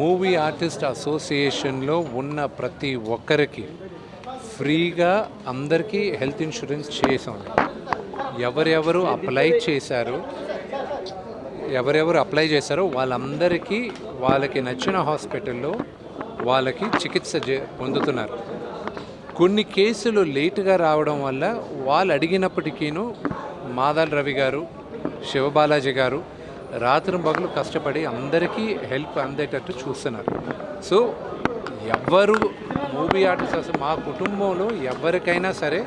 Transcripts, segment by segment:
Movie artist అసోసియేషన్లో ఉన్న ప్రతి ఒక్కరికి ఫ్రీగా అందరికీ హెల్త్ ఇన్సూరెన్స్ చేసాం. ఎవరెవరు అప్లై చేశారో వాళ్ళందరికీ వాళ్ళకి నచ్చిన హాస్పిటల్లో వాళ్ళకి చికిత్స పొందుతున్నారు. కొన్ని కేసులు లేటుగా రావడం వల్ల వాళ్ళు అడిగినప్పటికీను మాదాల్ రవి గారు, శివబాలాజీ గారు రాత్రి పగలు కష్టపడి అందరికీ హెల్ప్ అందేటట్టు చూస్తున్నారు. సో ఎవరు మూవీ ఆర్టిస్ట్ మా కుటుంబంలో ఎవరికైనా సరే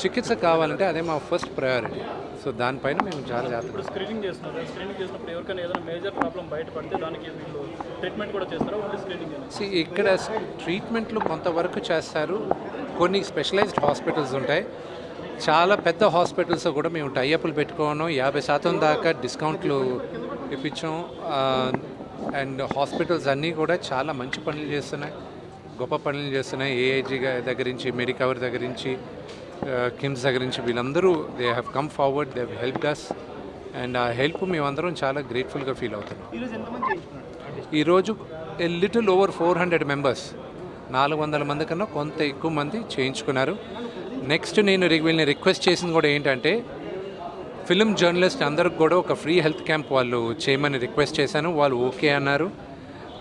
చికిత్స కావాలంటే అదే మా ఫస్ట్ ప్రయారిటీ. సో దానిపైన మేము చాలా జాగ్రత్త. స్క్రీనింగ్ చేసినప్పుడు ఎవరికైనా ఏదైనా మేజర్ ప్రాబ్లం బయటపడితే దానికి వీళ్ళు ట్రీట్మెంట్ కూడా చేస్తారా? Only screening? ఇక్కడ ట్రీట్మెంట్లు కొంతవరకు చేస్తారు. కొన్ని స్పెషలైజ్డ్ హాస్పిటల్స్ ఉంటాయి. చాలా పెద్ద హాస్పిటల్స్ కూడా మేము టైఅప్లు పెట్టుకోవడం 50% దాకా డిస్కౌంట్లు ఇప్పించాం. అండ్ హాస్పిటల్స్ అన్నీ కూడా చాలా మంచి పనులు చేస్తున్నాయి, గొప్ప పనులు చేస్తున్నాయి. ఏఐజీ దగ్గర నుంచి, మెడికవర్ దగ్గర నుంచి, కిమ్స్ దగ్గర నుంచి వీళ్ళందరూ they have come forward, they have helped us. And ఆ హెల్ప్ మేమందరం చాలా గ్రేట్ఫుల్గా ఫీల్ అవుతున్నాం. ఈరోజు లిటిల్ ఓవర్ 400 మెంబర్స్, 400 మంది కన్నా కొంత ఎక్కువ మంది చేయించుకున్నారు. నెక్స్ట్ నేను వీళ్ళని రిక్వెస్ట్ చేసింది కూడా ఏంటంటే ఫిల్మ్ జర్నలిస్ట్ అందరికి కూడా ఒక ఫ్రీ హెల్త్ క్యాంప్ వాళ్ళు చేయమని రిక్వెస్ట్ చేశాను. వాళ్ళు ఓకే అన్నారు.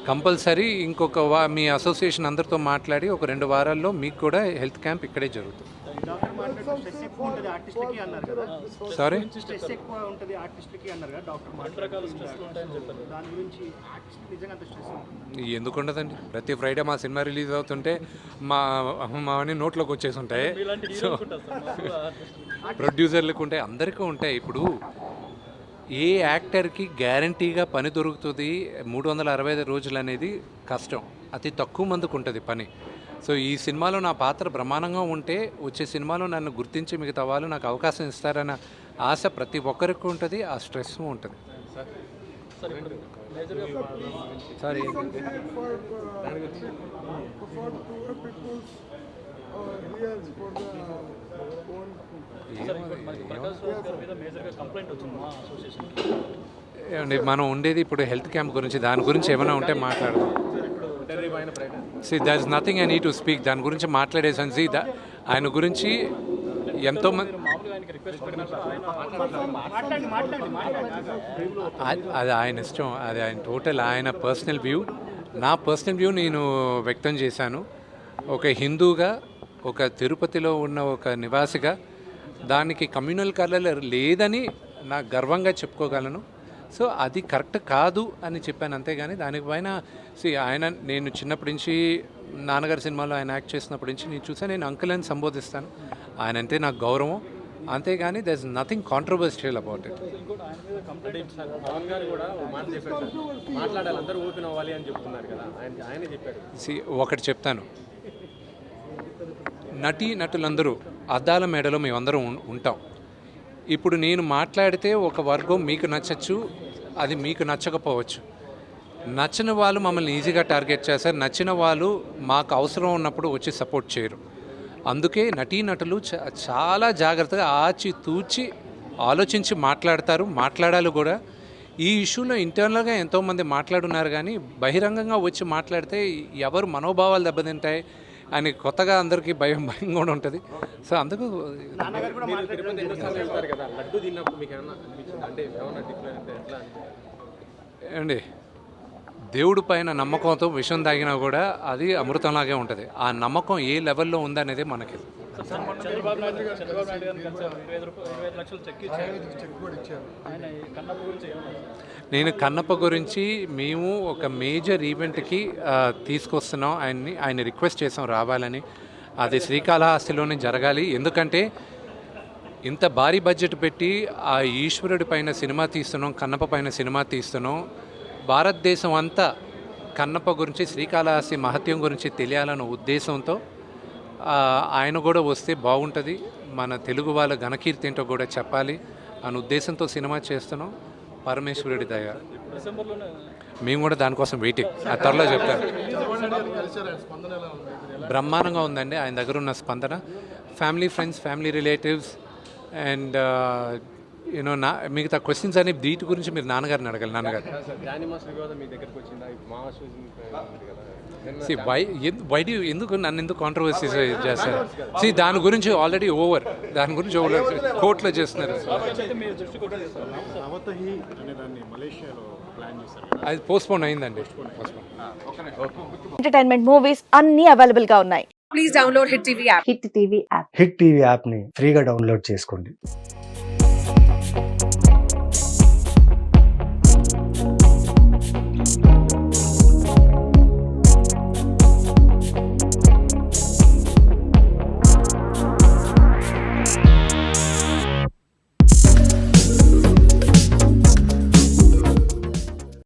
కంపల్సరీ ఇంకొక మీ అసోసియేషన్ అందరితో మాట్లాడి ఒక 2 వారాల్లో మీకు కూడా హెల్త్ క్యాంప్ ఇక్కడే జరుగుతుంది. సారీ, ఎందుకు ఉండదండి? ప్రతి ఫ్రైడే మా సినిమా రిలీజ్ అవుతుంటే మావన్నీ నోట్లోకి వచ్చేసి ఉంటాయి. సో ప్రొడ్యూసర్లకు ఉంటాయి, అందరికీ ఉంటాయి. ఇప్పుడు ఏ యాక్టర్కి గ్యారంటీగా పని దొరుకుతుంది 365 రోజులు అనేది కష్టం. అతి తక్కువ మందికి ఉంటుంది పని. సో ఈ సినిమాలో నా పాత్ర బ్రహ్మాండంగా ఉంటే వచ్చే సినిమాలో నన్ను గుర్తించి మిగతా వాళ్ళు నాకు అవకాశం ఇస్తారన్న ఆశ ప్రతి ఒక్కరికి ఉంటుంది. ఆ స్ట్రెస్ ఉంటుంది. సారీ, ఏమండి మనం ఉండేది ఇప్పుడు హెల్త్ క్యాంప్ గురించి, దాని గురించి ఏమైనా ఉంటే మాట్లాడదాం. There is nothing I need to speak. దాని గురించి మాట్లాడేసాను. ఆయన గురించి ఎంతోమంది, అది ఆయన ఇష్టం, అది ఆయన టోటల్ ఆయన పర్సనల్ వ్యూ. నా పర్సనల్ వ్యూ నేను వ్యక్తం చేశాను. ఒక హిందూగా, ఒక తిరుపతిలో ఉన్న ఒక నివాసిగా దానికి కమ్యూనల్ కలర్ లేదని నాకు గర్వంగా చెప్పుకోగలను. సో అది కరెక్ట్ కాదు అని చెప్పాను, అంతేగాని దానిపైన ఆయన నేను చిన్నప్పటి నుంచి నాన్నగారి సినిమాలో ఆయన యాక్ట్ చేసినప్పటి నుంచి నేను చూసాను. నేను అంకుల్ అని సంబోధిస్తాను. ఆయన అంటే నాకు గౌరవం, అంతేగాని there is nothing controversial about it. ఒకటి చెప్తాను, నటులందరూ అద్దాల మేడలో మేమందరం ఉంటాం. ఇప్పుడు నేను మాట్లాడితే ఒక వర్గం మీకు నచ్చచ్చు, అది మీకు నచ్చకపోవచ్చు. నచ్చిన వాళ్ళు మమ్మల్ని ఈజీగా టార్గెట్ చేస్తారు, నచ్చిన వాళ్ళు మాకు అవసరం ఉన్నప్పుడు వచ్చి సపోర్ట్ చేయరు. అందుకే నటులు చాలా జాగ్రత్తగా ఆచితూచి ఆలోచించి మాట్లాడాలి కూడా. ఈ ఇష్యూలో ఇంటర్నల్గా ఎంతోమంది మాట్లాడున్నారు, కానీ బహిరంగంగా వచ్చి మాట్లాడితే ఎవరు మనోభావాలు దెబ్బతింటాయి అని కొత్తగా అందరికీ భయం కూడా ఉంటుంది. సో అందుకు ఏమండి, దేవుడి పైన నమ్మకంతో విషం తాగినా కూడా అది అమృతంలాగే ఉంటుంది. ఆ నమ్మకం ఏ లెవెల్లో ఉందనేది మనకి. నేను కన్నప్ప గురించి మేము ఒక మేజర్ ఈవెంట్కి తీసుకొస్తున్నాం ఆయన రిక్వెస్ట్ చేసాం రావాలని. అది శ్రీకాళహస్తిలోనే జరగాలి. ఎందుకంటే ఇంత భారీ బడ్జెట్ పెట్టి ఆ ఈశ్వరుడి పైన సినిమా తీస్తున్నాం, కన్నప్ప పైన సినిమా తీస్తున్నాం. భారతదేశం అంతా కన్నప్ప గురించి, శ్రీకాళహస్తి మహత్యం గురించి తెలియాలన్న ఉద్దేశంతో ఆయన కూడా వస్తే బాగుంటుంది, మన తెలుగు వాళ్ళ ఘనకీర్తి ఏంటో కూడా చెప్పాలి అనే ఉద్దేశంతో సినిమా చేస్తున్నాం. పరమేశ్వరుడి దయ, మేము కూడా దానికోసం వెయిటింగ్. ఆ త్వరలో చెప్తాను. బ్రహ్మాండంగా ఉందండి ఆయన దగ్గర ఉన్న స్పందన. Family, friends, family relatives and you know మిగతా క్వశ్చన్స్ అని వీటి గురించి మీరు నాన్నగారిని అడగాలి. నాన్నగారు జానీ మాస్టర్ వివాదం మీ దగ్గరకు వచ్చిందా? మా షూజింగ్ ఉంది కదా. వై డూ ఎందుకు నన్ను ఎందుకు కాంట్రవర్సీస్ చేస్తారు? దాని గురించి ఆల్రెడీ ఓవర్, దాని గురించి ఓవర్ కోర్టులో చేస్తున్నారు. అయితే మీ దృష్టికి వచ్చేది సార్ నవతహి అనే దాన్ని మలేషియాలో ప్లాన్ చేశారు కదా. అది పోస్ట్పోన్ అయిందండి. ఎంటర్టైన్మెంట్ మూవీస్ అన్ని అవైలబుల్ గా ఉన్నాయి. Please download Hit TV app. Hit TV app. Hit TV యాప్ని ఫ్రీగా డౌన్లోడ్ చేసుకోండి.